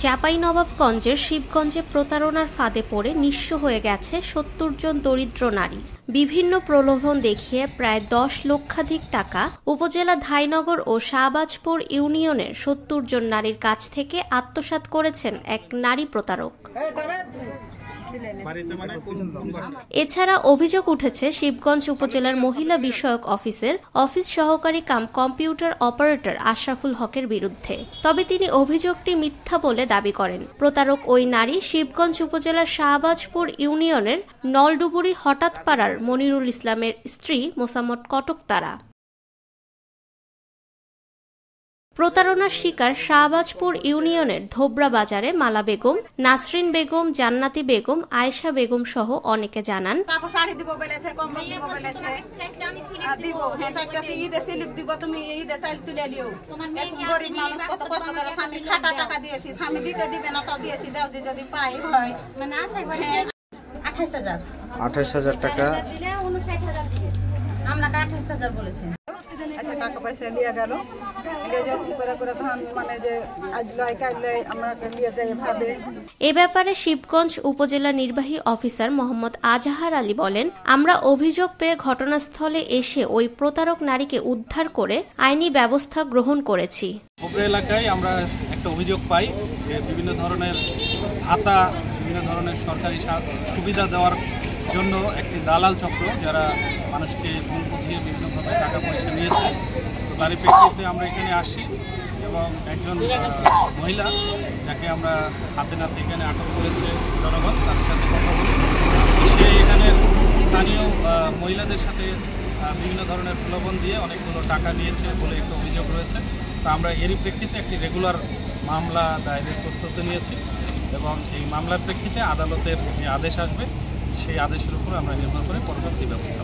চাঁপাইনবাবগঞ্জের শিবগঞ্জে প্রতারণার ফাঁদে পড়ে নিঃস্ব হয়ে গেছে ৭০ জন দরিদ্র নারী। বিভিন্ন প্রলোভন দেখিয়ে প্রায় ১০ লক্ষাধিক টাকা উপজেলা ধাইনগর ও শাহবাজপুর ইউনিয়নের ৭০ জন নারীর কাছ থেকে আত্মসাৎ করেছেন এক নারী প্রতারক। এছাড়া অভিযোগ উঠেছে শিবগঞ্জ উপজেলার মহিলা বিষয়ক অফিসের অফিস সহকারী কাম কম্পিউটার অপারেটর আশরাফুল হকের বিরুদ্ধে। তবে তিনি অভিযোগটি মিথ্যা বলে দাবি করেন। প্রতারক ওই নারী শিবগঞ্জ উপজেলার শাহবাজপুর ইউনিয়নের নলডুবুরি হঠাৎপাড়ার মনিরুল ইসলামের স্ত্রী মোসাম্মদ কটক তারা। প্রতারণার শিকার শাহবাজপুর ইউনিয়নের ধোবরা বাজারে মালা বেগম, নাসরিন বেগম, জান্নাতি বেগম, আয়েশা বেগম সহ অনেকে জানান, টাকা আমরা ২৮,০০০ বলেছি। টাকা পয়সা নিয়ে গেল, এ ব্যাপারে শিবগঞ্জ উপজেলা নির্বাহী অফিসার মোহাম্মদ আজাহার আলী বলেন, আমরা অভিযোগ পেয়ে ঘটনাস্থলে এসে ওই প্রতারক নারীকে উদ্ধার করে আইনি ব্যবস্থা গ্রহণ করেছি। উপরে এলাকায় আমরা একটা অভিযোগ পাই যে বিভিন্ন ধরনের ভাতা, বিভিন্ন ধরনের সরকারি সুবিধা দেওয়ার জন্য একটি দালাল চক্র যারা মানুষকে ভুল বুঝিয়ে বিভিন্নভাবে টাকা পয়সা নিয়েছে। তো তারই প্রেক্ষিতে আমরা এখানে আসি এবং একজন মহিলা যাকে আমরা হাতে নাতে এখানে আটক করেছে জনগণ, তাদের সাথে কথা বলি। সে এখানে স্থানীয় মহিলাদের সাথে বিভিন্ন ধরনের প্রলোভন দিয়ে অনেকগুলো টাকা নিয়েছে বলে একটা অভিযোগ রয়েছে। তো আমরা এরই প্রেক্ষিতে একটি রেগুলার মামলা দায়েরের প্রস্তুতি নিয়েছি এবং এই মামলার প্রেক্ষিতে আদালতের যে আদেশ আসবে সেই আদেশের উপর আমরা নির্ভর করে পরবর্তী ব্যবস্থা